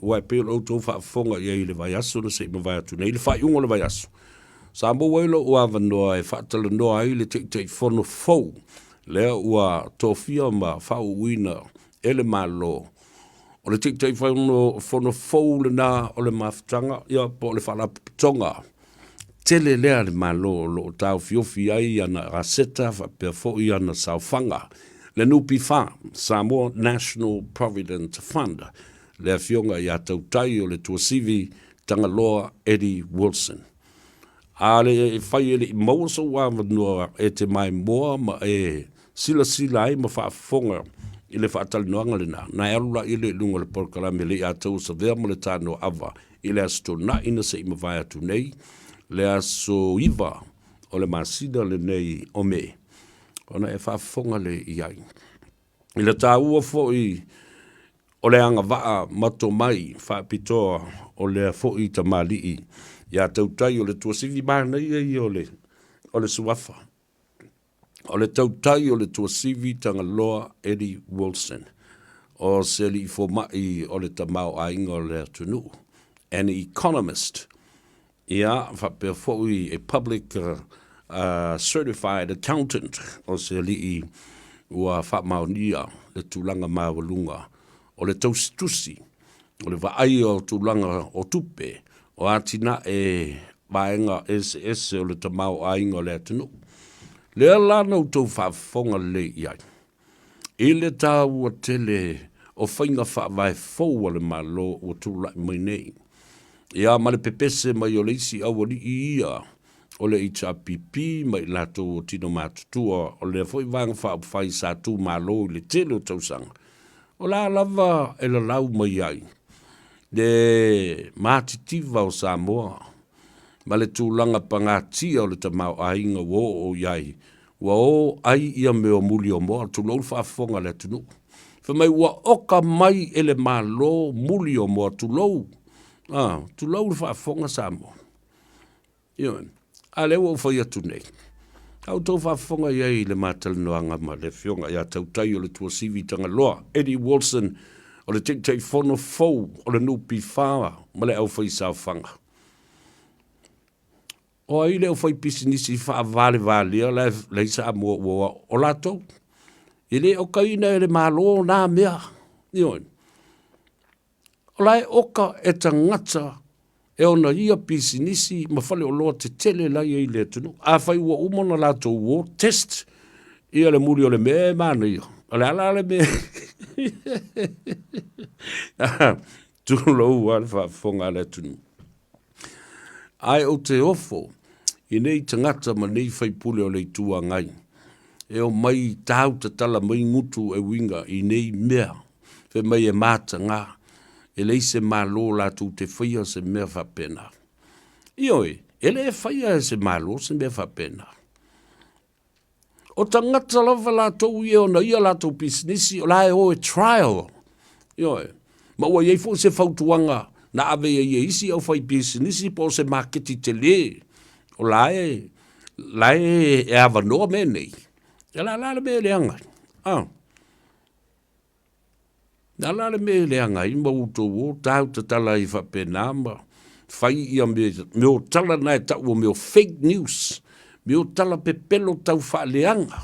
Wai pe lo to fa fonga ye le vai aso le se me vai atu nei le fa ungo le vai aso. Samoa lo ua vanoa e fa tala noa ai le te fono fou. Lea ua tofia ma fa uina ele malo. O le te fono fou le na o le maftanga ia po le fala tonga. Tele lea le malo lo tau fiofi ai ana raseta fa pe fo ana saufanga. Le nupi fa Samoa National Provident Fund. Le fionga ia tautai o le tuasivi tangaloa Eddie Wilson. Ale fai ele mauso wa vanua e te mai moa ma e sila ai ma whaafonga i le whaatalinuanga le na. Na erula i le lunga le porkalame le a tau sa vea mo le tāno ava i le asto na ina se ima vai atu nei. Le aso iwa o le masida le nei o me. Ona e whaafonga le iai. I le tā ua fo i o le anga waa mato mai whaapitoa o le fo i ta mali i. Ia tautai o le tuasivi mana i o le suafa. O le tautai o le tuasivi tangaloa Eddie Wilson. O se li formai o le tamau ainga o le atunu. An economist. Ia whapea fōi a public certified accountant. O se li ua whamaunia le tūlanga mawalunga. O le taustusi. O le vaai o tūlanga o tupe. O atina e vaenga ese o le tamau ainga o le atunu. Lea lana utou whaafonga le iai. I le tā ua tele o whainga whaavai fōu le malo o tūlai mai nei. Ia ma le pepese mai o le isi awari ia o le HRPP mai lato o tino mātutua o le fwoi vanga whaafai sa tū malo i le tele o tausanga. O la lava e la lau mai ai. Le mātitiva o Samoa, ma le tūlanga pangatia o le tamau ainga wo o iai, wa o ai ia me o Muli o moa, tūlou whaafonga le tunu. Whamai wa oka mai ele Malo Muli o moa tūlou, tūlou whaafonga Samoa. Ion, a leo o whai atu nei. Au tau whaafonga iai le mātalinoanga ma le whionga ia tautai o le tuasivi tanga loa, Eddie Wilson, o le tei fono fou, o le nupi whawa, ma le au whai sauwhanga. O ai le au whai pisinisi wha vale, le isa amua ua o lato. I le o kaina e le malo nā mea. Ioi. O lai oka e tangata e ona ia pisinisi, ma whale o loa te tele lai e le tunu. A whai ua umona lato ua test. Ia le muri o le mea mana ia. O le ala le mea. Tūlou wale whaafonga le tunu. Ai o te ofo, i nei tangata ma nei whaipule o le tua ngai. E o mai tau te tala mai ngutu e winga i nei mea. Fe mai e mata ngā. E leise malo la tu te whaia se mea whapena. Ioi, e le whaia se malo se mea whapena. O tangata lava la tau ia o na ia la tau pisinisi o la e o e trial. Ioi, ma ua iei fo se whautuanga na ave e isi au whai pisinisi po se maketi te le. O la e awa noa me nei. E la le me le anga. Na la le me le anga i ma uto o tau te tala i whapena ma. Whai ia me o tala nai tau o me o fake news. Me o tala pe pelo tau whaaleanga.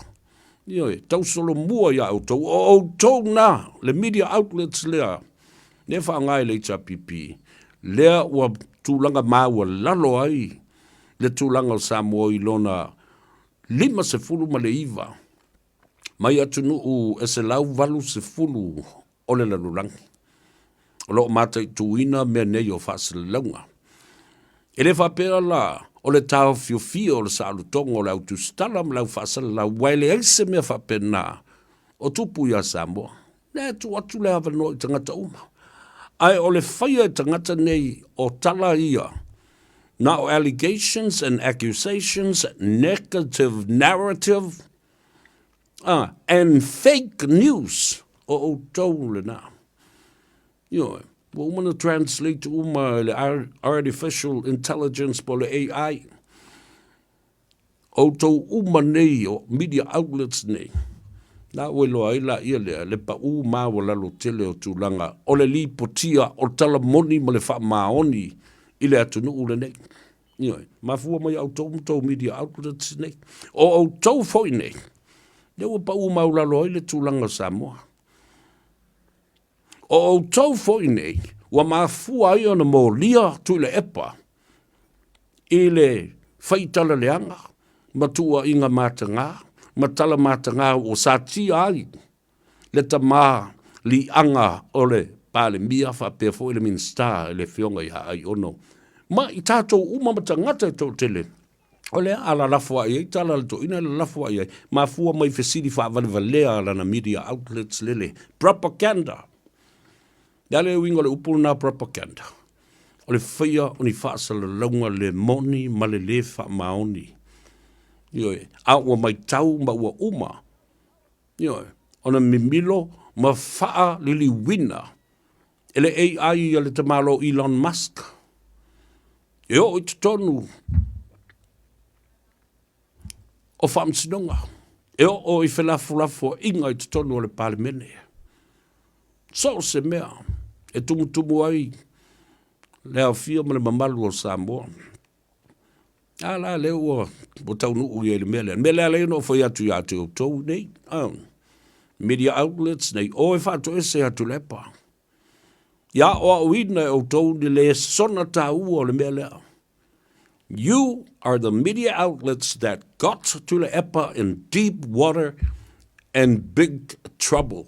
Ioi, tau solo mua ia au tau. O tau na, le media outlets lea. Ne whaangai le HRPP. Lea ua tūlanga Maua lalo ai. Le tūlanga o Samoa i lona 5 ma le iwa. Mai atunu u e se lau valu 10 o le lalulangi. O loo matai tuina mea nei o whaasalaunga. E le whapea la, o le tau fiofio o le saalutonga o le autustala ma lau whaasala lau waile eise mea whapena o tupu ia Samoa. Ne tu atu le hawa no i tangata uma. Ai o le whaia i tangata nei o tala ia. Na o allegations and accusations, negative narrative, and fake news o tau le na. Ioi. Wa umana translate le artificial intelligence po le AI. O tau nei o media outlets nei. Na welo ai la ia le pa u ma wala lo tele o tūlanga. O le li potia o tala moni ma le wha maoni i le atunu ule nei. Mafua mai au tau media outlets nei. O au tau foi nei. Le ua pa u ma ula lo i le tūlanga Samoa. O au tau foi nei. Wa mafua ai ona mo lia tu le epa. I le whaitala leanga. Matua inga matanga. Matala matanga o sa tia ai. Le tama li anga o le pale mia fa pe fo le min star le fionga ia ai ono. Ma i tātou uma matangata i tō tele. O le ala lafua i tala le to ina le lafua i ma fua mai fesiri fa valvalea la na media outlets lele. Propaganda. Dale wingo le upuna propaganda. O le whaia o ni whaasa le launga le moni ma le fa maoni. A ua mai tau ma ua uma. Ona mimilo ma faa lili wina. Ele AI le te malo Elon Musk. O i tonu. O whamsinonga. O i whelafulafo inga i tonu o le palimene. So se mea. E tumutumu ai. Lea fia ma le mamalu o Samoa. Ala leo o tau nuu i le mele. Mele ale no foi atu ya te o tau nei. Media outlets nei. O e whato ese atu lepa. Ya o uina o tau ni le sona tau o le mele. You are the media outlets that got to le epa in deep water and big trouble.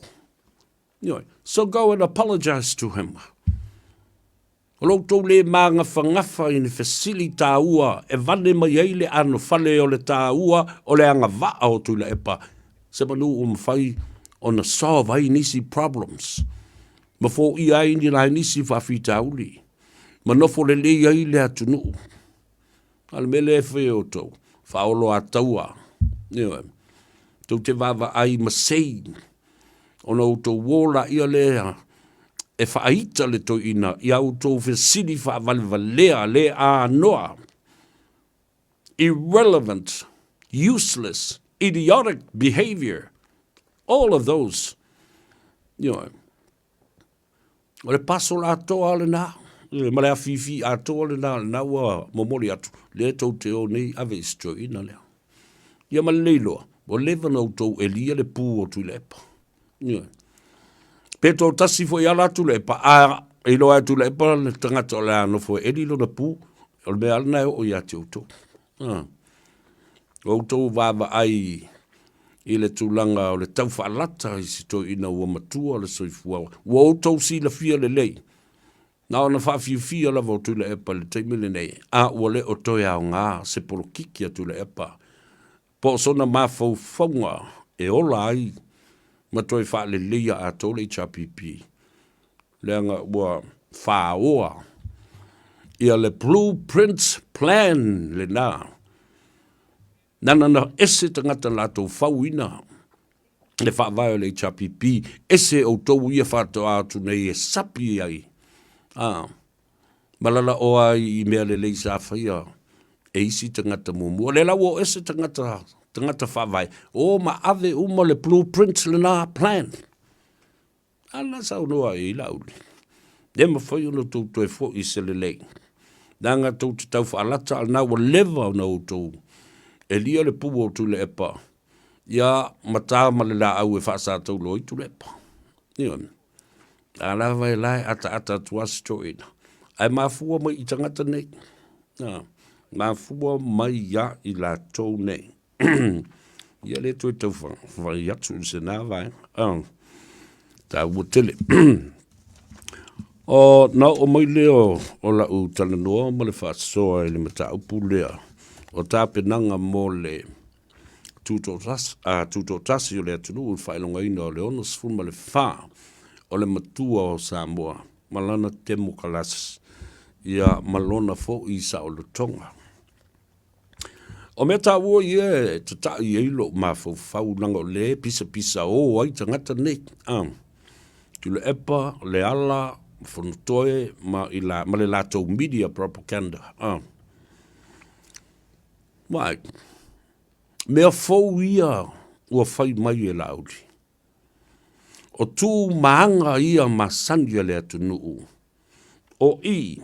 So go and apologize to him. O loutou le maanga whangafa i ni fesili tāua e vane mai eile ano fale o le tāua o le anga vaa o tula epa. Se manu o mwhai o na solve ai nisi problems. Ma fo i ai ni lai nisi whawhi tauli. Ma nofo le le ai le atunu. Al mele e whai o tau. Whaolo a taua. Tau te wawa ai masei. O na uto wola ia lea. E whaaita le to ina, i au tō whesiri whaavalvalea le a noa. Irrelevant, useless, idiotic behavior. All of those. O le paso la toa le nā. Ma le a fifi a toa le nā, nā ua momori atu. Le tau te o nei ave istro ina lea. Ia ma leiloa, o lewa nau tau e lia le pū o tu lepa. Peto tasi fo ia la tule pa a e lo atu le pa le tangata la no fo e lo na pu o le alna o ia te uto. O to va ai i le tulanga o le tau whaalata i si to ina ua matua le soifua. Ua o to si la fia le lei. Na ona whawhiu fia la vo tule e pa le teimile nei. A ua le o toi au ngā se polo kiki a tule e pa. Po sona mafau whaunga e ola ai. Ma toi wha le leia a tole i chapipi. Leanga ua whaoa. Ia le blueprint plan le nā. Nana na ese tangata lato whauina. Le whaavai le chapipi. Ese o tau ia whato atu nei e sapi ai. Malala o ai i mea le leisa whaia. E isi tangata mumu. Le lau o ese tangata whawai. O ma ave uma le blueprint le nā plan. Ala sau noa i lauli. Ne ma whai ono tau toi fo i se le lei. Nanga tau te tau whaalata al nā wa lewa na o tau. E lia le puwa o tu le epa. Ia mata ma le la au e whaasa tau lo i tu le epa. Ion. Ala vai lai ata tuasi to ina. Ai mafua mai i tangata nei. Mafua mai ia i la tau nei. Ia le toi tau whai atu se nā vai. Tā ua tele. O na o mai leo o la u tala noa ma le whaasoa e le mata upu lea. O tā penanga mo le tuto tasi o le atunu u whailonga ina o le ono sifun ma le wha o le matua o Samoa. Malana temo kalasas. Ia malona fo i sa o le tonga. O mea tā ua ie, te tā i eilo ma fau nanga o le pisa o ai tangata nei. Tu le epa, le ala, whanutoe, ma le lātou media propaganda. Mai, mea fau ia ua whai mai e lauri. o tū maanga ia masandia le atunuu. O i,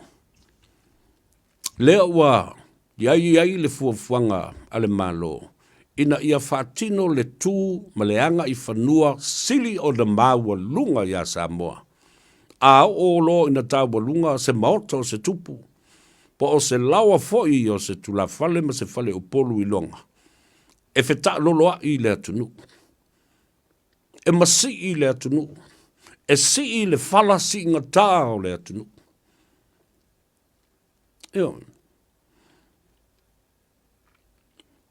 lea ua, iai le fuafuanga ale malo, ina ia whaatino le tū ma le anga i whanua sili o na Maua lunga ia Samoa. A o lo ina tāua lunga se maota o se tupu, po o se lawa foi o se tula fale ma se fale o polu i longa. E wheta loloa i le atunu. E masi i le atunu. E si i le fala si inga tā o le atunu. Eo.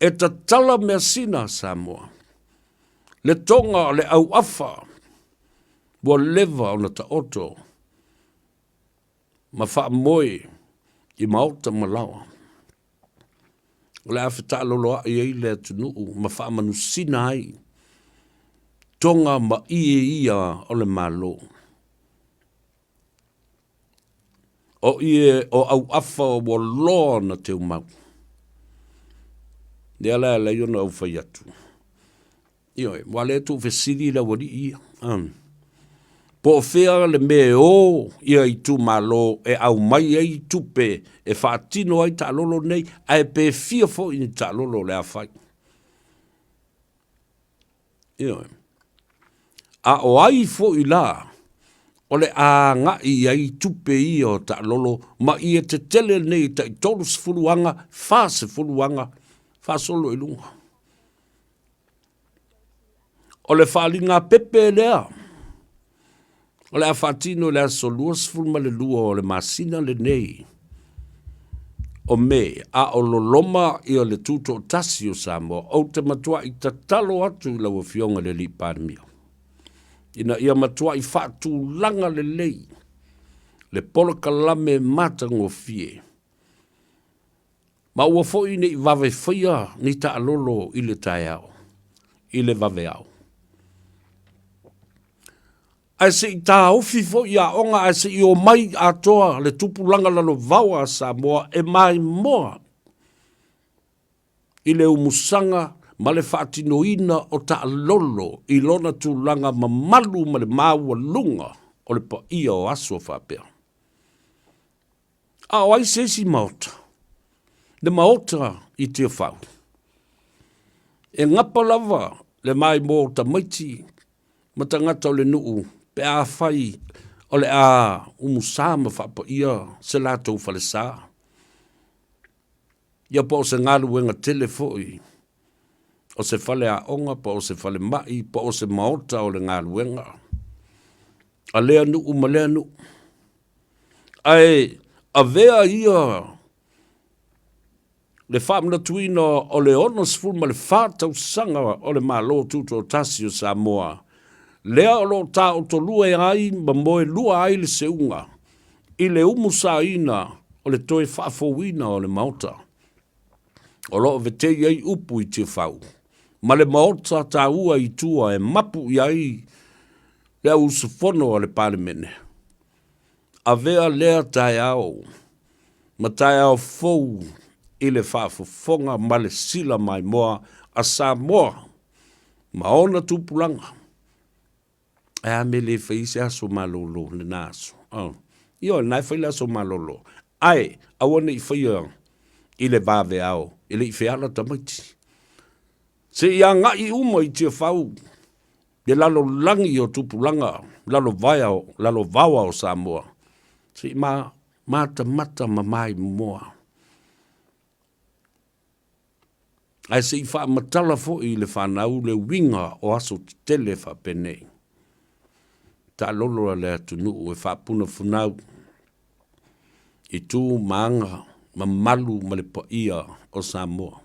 E ta tala mea sina Samoa. Le tonga le au afa. Bua leva o na ta oto. Ma wha moe i maota malawa. O le awhita loloa i ei le atunuu. Ma wha manu sina ai. Tonga ma ia o le Malo. O o au afa o loa na te umau. Nea la iona au whai atu. Ioi, wale tu whesiri la wari ia. Po o whea le me o ia i tu Malo e au mai ei tupe e whaatino ai ta lolo nei a e pe fia fo i ta lolo le a whai. Ioi. A o ai fo i la o le a nga i ai tupe i o ta lolo ma i e te tele nei ta i tolu se fuluanga fa se fuluanga fa solo i lunga. O le whaalinga pepe lea. O le a whaatino le a solua se fulma le lua o le masina le nei. O me a o loloma i o le tuto o tasi o Samoa o te matua i tatalo atu i lau fionga le li pārmia. Ina ia matua i whaatu langa le lei. Le polo kalame matango fie. Ma ua foi nei vave whaia ni ta alolo i le tai au. I le vave au. Ai se i tā ofi fo i a onga ai se i o mai a toa le tupu langa lalo vaua a Samoa e mai moa. I le umusanga ma le whaatinoina o ta alolo i lona tu langa ma malu ma le Maua lunga o le pa ia o aso whapea. A o ai se si maota. Le maota i te whau. E ngapa lava le mai mo ta maiti ma ta ngata o le nuu pe a whai o le a umusama whapa ia se lātou whale sā. Ia po o se ngalu wenga telefoi. O se whale a onga, po o se whale mai, po o se maota o le ngalu wenga. A lea nuu ma lea nuu. Ai, a vea ia le whamna tuina o le ono sfulma le whātau sanga o le Malo tuto o tasi o Samoa. Lea o lo tā o to lua e ai ma moe lua ai le seunga. I le umusa ina o le toe whaafowina o le maota. O lo vetei ai upu i te whau. Ma le maota tā ua i tua e mapu i ai le usufono o le palemene. A vea lea tai au. Ma tai au fou i le whaafofonga ma le sila mai moa a Samoa. Ma ona tupulanga. E a me le whaise aso malolo le naso. Io, nai whaile aso malolo. Ai, a wane i whaia i le vave au. I le i whaala tamaiti. Se i a ngai uma i tia whau. Le lalo langi o tupulanga. Lalo vawa o Samoa. Se i mata ma mai moa. Ai se i wha matala fo i le whanau le winga o aso tele wha penei. Ta lolo le atunu e wha puna funau. I tū maanga ma malu ma le pa ia o Samoa.